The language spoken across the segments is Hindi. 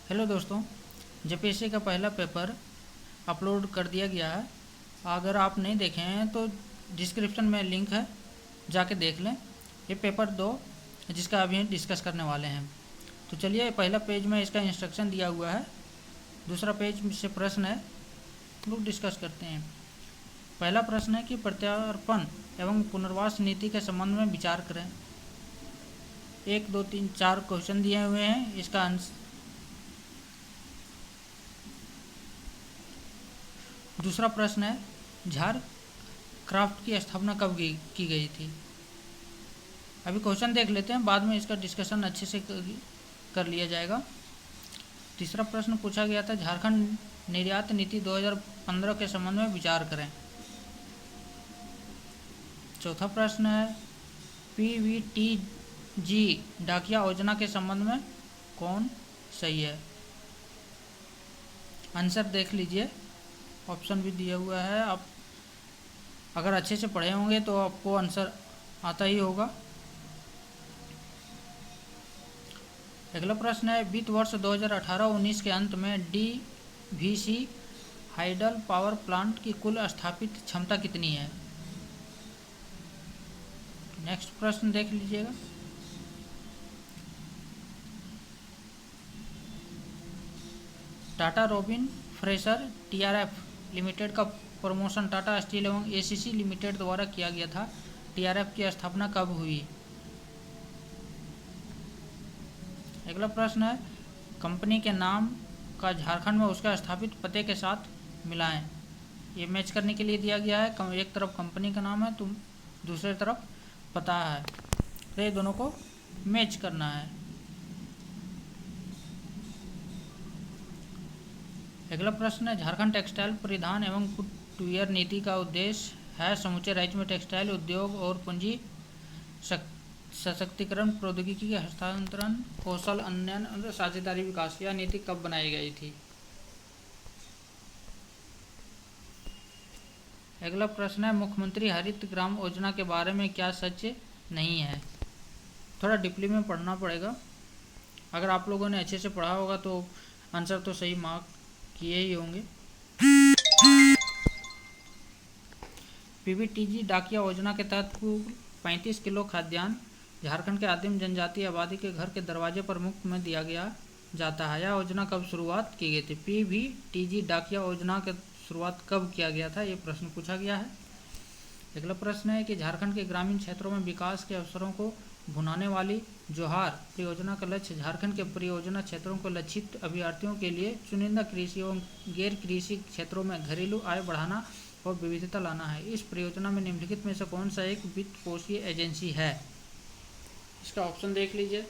हेलो दोस्तों, जेपीएससी का पहला पेपर अपलोड कर दिया गया है। अगर आप नहीं देखे हैं तो डिस्क्रिप्शन में लिंक है, जाके देख लें। ये पेपर 2 जिसका अभी डिस्कस करने वाले हैं। तो चलिए, पहला पेज में इसका इंस्ट्रक्शन दिया हुआ है, दूसरा पेज से प्रश्न है, लोग डिस्कस करते हैं। पहला प्रश्न है कि प्रत्यार्पण एवं पुनर्वास नीति के संबंध में विचार करें। 1, 2, 3, 4 क्वेश्चन दिए हुए हैं। इसका आंसर दूसरा प्रश्न है, झार क्राफ्ट की स्थापना कब की गई थी। अभी क्वेश्चन देख लेते हैं, बाद में इसका डिस्कशन अच्छे से कर लिया जाएगा। तीसरा प्रश्न पूछा गया था, झारखंड निर्यात नीति 2015 के संबंध में विचार करें। चौथा प्रश्न है, पीवीटीजी डाकिया योजना के संबंध में कौन सही है। आंसर देख लीजिए, ऑप्शन भी दिया हुआ है। आप अगर अच्छे से पढ़े होंगे तो आपको आंसर आता ही होगा। अगला प्रश्न है, वित्त वर्ष 2018-19 के अंत में डीवीसी हाइडल पावर प्लांट की कुल स्थापित क्षमता कितनी है। नेक्स्ट प्रश्न देख लीजिएगा। Tata robin fresher TRF limited का प्रमोशन टाटा स्टील एवं एसीसी लिमिटेड द्वारा किया गया था। टीआरएफ की स्थापना कब हुई। अगला प्रश्न है, कंपनी के नाम का झारखंड में उसका स्थापित पते के साथ मिलाएं। ये मैच करने के लिए दिया गया है। एक तरफ कंपनी का नाम है तो दूसरी तरफ पता है, तो ये दोनों को मैच करना है। अगला प्रश्न है, झारखंड टेक्सटाइल परिधान एवं फुटवियर नीति का उद्देश्य है समूचे राज्य में टेक्सटाइल उद्योग और पूंजी सशक्तिकरण, प्रौद्योगिकी के हस्तांतरण, कौशल उन्नयन, साझेदारी विकास। यह नीति कब बनाई गई थी। अगला प्रश्न है, मुख्यमंत्री हरित ग्राम योजना के बारे में क्या सच नहीं है। थोड़ा डीपली में पढ़ना पड़ेगा। अगर आप लोगों ने अच्छे से पढ़ा होगा तो आंसर तो सही मार्क किए ही होंगे। पीवीटीजी डाकिया योजना के तहत 35 किलो खाद्यान्न झारखंड के आदिम जनजातीय आबादी के घर के दरवाजे पर मुफ्त में दिया गया जाता है। यह योजना कब शुरुआत की गई थी। पीवीटीजी डाकिया योजना की शुरुआत कब किया गया था, ये प्रश्न पूछा गया है। अगला प्रश्न है कि झारखंड के ग्रामीण क्षेत्रों में विकास के अवसरों को भुनाने वाली जोहार परियोजना का लक्ष्य झारखंड के परियोजना क्षेत्रों को लक्षित अभ्यर्थियों के लिए चुनिंदा कृषि एवं गैर कृषि क्षेत्रों में घरेलू आय बढ़ाना और विविधता लाना है। इस परियोजना में निम्नलिखित में से कौन सा एक वित्त पोषीय एजेंसी है। इसका ऑप्शन देख लीजिए,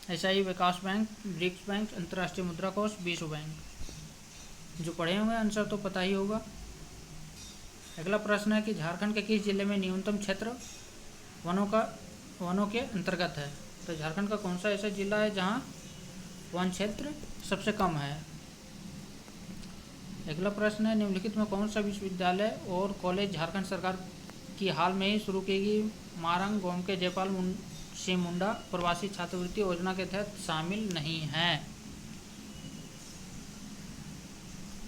एशियाई विकास बैंक, ब्रिक्स बैंक, अंतर्राष्ट्रीय मुद्रा कोष, विश्व बैंक। जो पढ़े होंगे आंसर तो पता ही होगा। अगला प्रश्न है कि झारखंड के किस जिले में न्यूनतम क्षेत्र वनों के अंतर्गत है। तो झारखंड का कौन सा ऐसा जिला है जहां वन क्षेत्र सबसे कम है। अगला प्रश्न है, निम्नलिखित में कौन सा विश्वविद्यालय और कॉलेज झारखंड सरकार की हाल में ही शुरू की गई मारंग गोमके जयपाल सिंह मुंडा प्रवासी छात्रवृत्ति योजना के तहत शामिल नहीं है।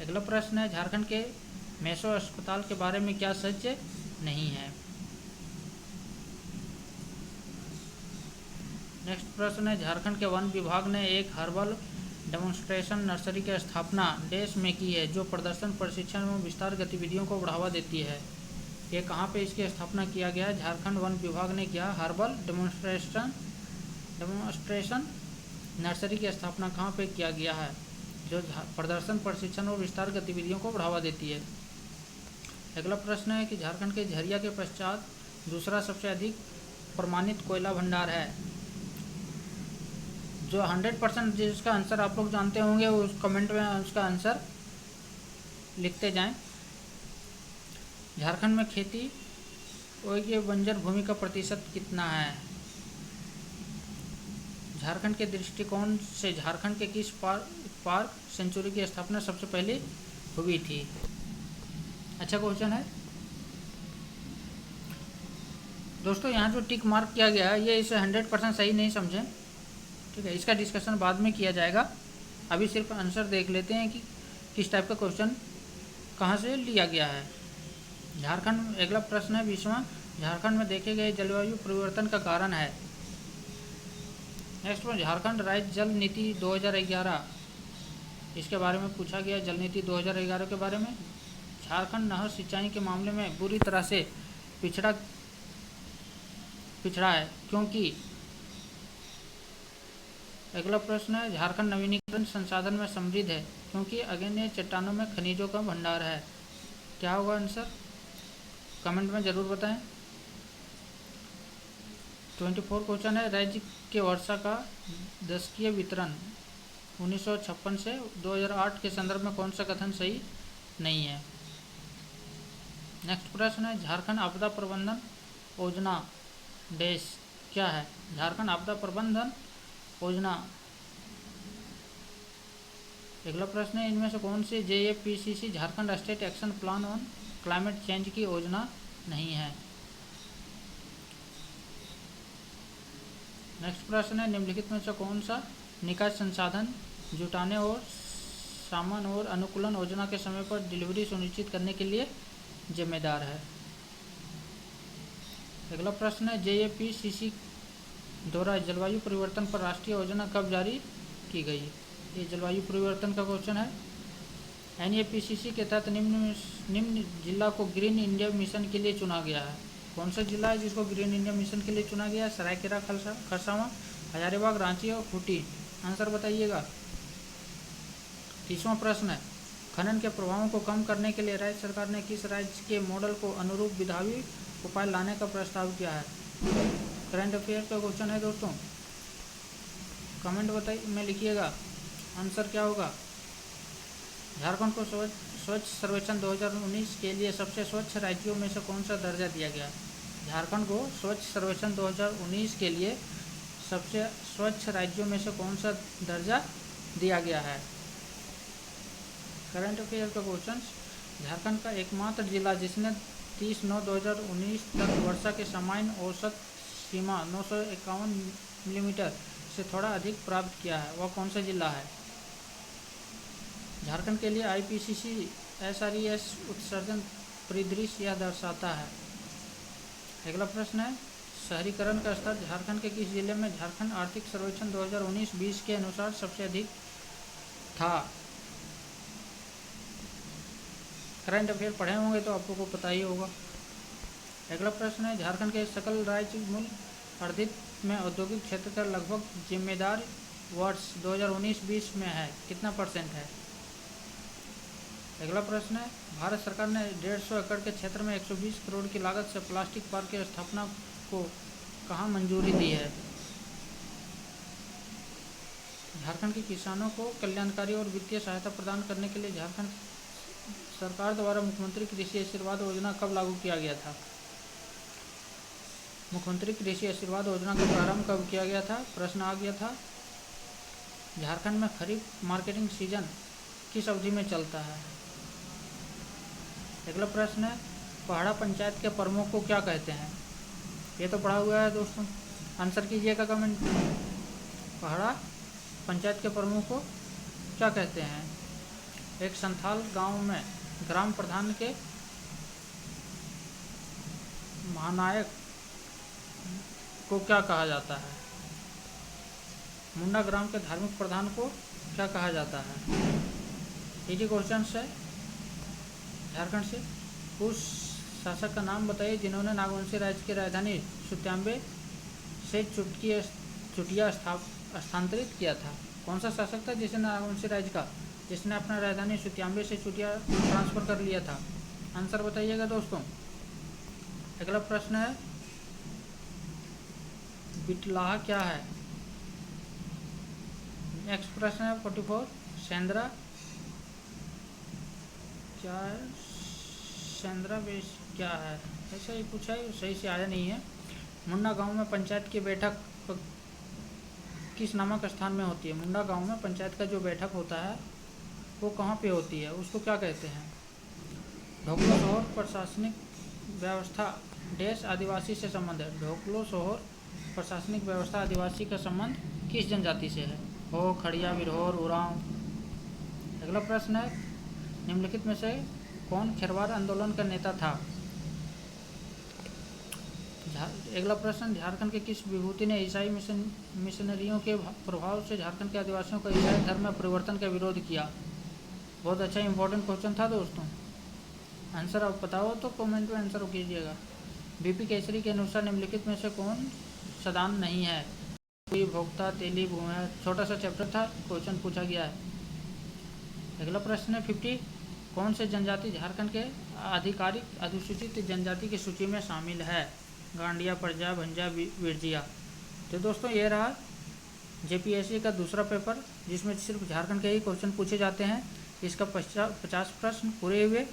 अगला प्रश्न है, झारखंड के मेसो अस्पताल के बारे में क्या सच नहीं है। नेक्स्ट प्रश्न है, झारखंड के वन विभाग ने एक हर्बल डेमोन्स्ट्रेशन नर्सरी की स्थापना देश में की है जो प्रदर्शन, प्रशिक्षण एवं विस्तार गतिविधियों को बढ़ावा देती है। ये कहाँ पे इसकी स्थापना किया गया है। झारखंड वन विभाग ने किया हर्बल डेमोन्स्ट्रेशन नर्सरी की स्थापना कहाँ पे किया गया है जो प्रदर्शन, प्रशिक्षण और विस्तार गतिविधियों को बढ़ावा देती है। अगला प्रश्न है कि झारखंड के झरिया के पश्चात दूसरा सबसे अधिक प्रमाणित कोयला भंडार है। जो 100% जिसका आंसर आप लोग जानते होंगे उस कमेंट में उसका आंसर लिखते जाएं। झारखंड में खेती योग्य बंजर भूमि का प्रतिशत कितना है। झारखंड के दृष्टिकोण से झारखंड के किस पार्क सेंचुरी की स्थापना सबसे पहले हुई थी। अच्छा क्वेश्चन है दोस्तों। यहाँ जो टिक मार्क किया गया है ये इसे 100% सही नहीं समझें, ठीक है। इसका डिस्कशन बाद में किया जाएगा। अभी सिर्फ आंसर देख लेते हैं कि किस टाइप का क्वेश्चन कहाँ से लिया गया है। झारखंड, अगला प्रश्न है 20वां, झारखंड में देखे गए जलवायु परिवर्तन का कारण है। नेक्स्ट में झारखंड राज्य जल नीति 2011, इसके बारे में पूछा गया। जल नीति 2011 के बारे में। झारखंड नहर सिंचाई के मामले में बुरी तरह से पिछड़ा है क्योंकि। अगला प्रश्न है झारखंड नवीनीकरण संसाधन में समृद्ध है क्योंकि अग्नेय चट्टानों में खनिजों का भंडार है। क्या होगा आंसर, कमेंट में जरूर बताएं। 24 क्वेश्चन है राज्य के वर्षा का दशकीय वितरण 1956 से 2008 के संदर्भ में कौन सा कथन सही नहीं है। नेक्स्ट प्रश्न है झारखंड आपदा प्रबंधन योजना डैश क्या है। झारखंड आपदा प्रबंधन योजना। अगला प्रश्न है इनमें से कौन सी JAPCC Jharkhand state action plan on climate change की योजना नहीं है। नेक्स्ट प्रश्न है निम्नलिखित में से कौन सा निकाय संसाधन जुटाने और सामान और अनुकूलन योजना के समय पर डिलीवरी सुनिश्चित करने के लिए जिम्मेदार है। अगला प्रश्न है JAPCC द्वारा जलवायु परिवर्तन पर राष्ट्रीय योजना कब जारी की गई। ये जलवायु परिवर्तन का क्वेश्चन है। NAPCC के तहत निम्न जिला को ग्रीन इंडिया मिशन के लिए चुना गया है। कौन सा जिला है जिसको ग्रीन इंडिया मिशन के लिए चुना गया है। सरायकेला खरसावां, हजारीबाग, रांची और खूंटी। आंसर बताइएगा। 30वां प्रश्न है खनन के प्रभावों को कम करने के लिए राज्य सरकार ने किस राज्य के मॉडल को अनुरूप विधायी उपाय लाने का प्रस्ताव किया है। करंट अफेयर का क्वेश्चन है दोस्तों, कमेंट बताइए में लिखिएगा आंसर क्या होगा। झारखंड को स्वच्छ सर्वेक्षण 2019 के लिए सबसे स्वच्छ राज्यों में से कौन सा दर्जा दिया गया। झारखंड को स्वच्छ सर्वेक्षण 2019 के लिए सबसे स्वच्छ राज्यों में से कौन सा दर्जा दिया गया है। करंट अफेयर का क्वेश्चन, झारखंड का एकमात्र जिला जिसने 30/9/2019 तक वर्षा के सामान्य औसत सीमा 951 मिलीमीटर से थोड़ा अधिक प्राप्त किया है, वह कौन सा जिला है। झारखंड के लिए IPCC SRES उत्सर्जन परिदृश्य यह दर्शाता है। अगला प्रश्न है शहरीकरण का स्तर झारखंड के किस जिले में झारखंड आर्थिक सर्वेक्षण 2019-20 के अनुसार सबसे अधिक था। करंट अफेयर पढ़े होंगे तो आपको को पता ही होगा। अगला प्रश्न है झारखंड के सकल राज्य मूल अर्जित में औद्योगिक क्षेत्र का लगभग जिम्मेदार वर्ष 2019-20 में है, कितना % है। अगला प्रश्न है भारत सरकार ने 150 एकड़ के क्षेत्र में 120 करोड़ की लागत से प्लास्टिक पार्क की स्थापना को कहाँ मंजूरी दी है। झारखंड के किसानों को कल्याणकारी और वित्तीय सहायता प्रदान करने के लिए झारखंड सरकार द्वारा मुख्यमंत्री कृषि आशीर्वाद योजना कब लागू किया गया था। मुख्यमंत्री कृषि आशीर्वाद योजना का प्रारंभ कब किया गया था, प्रश्न आ गया था। झारखंड में खरीफ मार्केटिंग सीजन किस अवधि में चलता है। अगला प्रश्न है पहाड़ा पंचायत के प्रमुख को क्या कहते हैं। ये तो पढ़ा हुआ है दोस्तों, आंसर कीजिएगा कमेंट। पहाड़ा पंचायत के प्रमुख को क्या कहते हैं। एक संथाल गांव में ग्राम प्रधान के महानायक को क्या कहा जाता है। मुंडा ग्राम के धार्मिक प्रधान को क्या कहा जाता है। इसी क्वेश्चन है झारखंड से। उस शासक का नाम बताइए जिन्होंने नागवंशी राज्य की राजधानी सुत्याम्बे से चुटिया स्थानांतरित किया था। कौन सा शासक था जिसने नागवंशी राज्य का जिसने अपना राजधानी सुत्याम्बे से चुटिया ट्रांसफ़र कर लिया था। आंसर बताइएगा दोस्तों। अगला प्रश्न है बिटलाहा क्या है। नेक्स्ट प्रश्न है 44 सेंद्रा क्या है। सेंद्रा बेस क्या है, ऐसा ही पूछा है, सही से आया नहीं है। मुंडा गांव में पंचायत की बैठक किस नामक स्थान में होती है। मुंडा गांव में पंचायत का जो बैठक होता है वो कहाँ पे होती है, उसको क्या कहते हैं। ढोकलो शोहर प्रशासनिक व्यवस्था देश आदिवासी से संबंध है। ढोकलो शोहर प्रशासनिक व्यवस्था आदिवासी का संबंध किस जनजाति से है। हो, खड़िया, बिरहोर, उरांव, अगला प्रश्न है, निम्नलिखित में से कौन खेरवार आंदोलन का नेता था? अगला प्रश्न, झारखंड के किस विभूति ने ईसाई मिशनरियों के प्रभाव से झारखंड के आदिवासियों को ईसाई धर्म में परिवर्तन का विरोध किया? बहुत अच्छा इंपॉर्टेंट क्वेश्चन था दोस्तों। आंसर आप बताओ तो कमेंट में आंसर कीजिएगा। बीपी केसरी के अनुसार निम्नलिखित में से कौन सदान नहीं है? कोई भोक्ता, तेली, भूमि, छोटा सा चैप्टर था, क्वेश्चन पूछा गया है। अगला प्रश्न है 50, कौन से जनजाति झारखंड के आधिकारिक अनुसूचित जनजाति की सूची में शामिल है? गांडिया, परजा, भंजा, विरजिया। तो दोस्तों ये रहा जेपीएससी का दूसरा पेपर, जिसमें सिर्फ झारखंड के ही क्वेश्चन पूछे जाते हैं। इसका 50 प्रश्न पूरे हुए।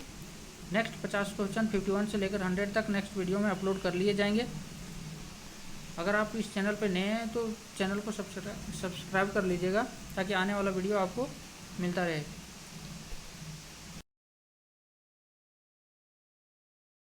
नेक्स्ट 50 क्वेश्चन 51 से लेकर 100 तक नेक्स्ट वीडियो में अपलोड कर लिए जाएंगे। अगर आप इस चैनल पर नए हैं तो चैनल को सब्सक्राइब कर लीजिएगा, ताकि आने वाला वीडियो आपको मिलता रहे।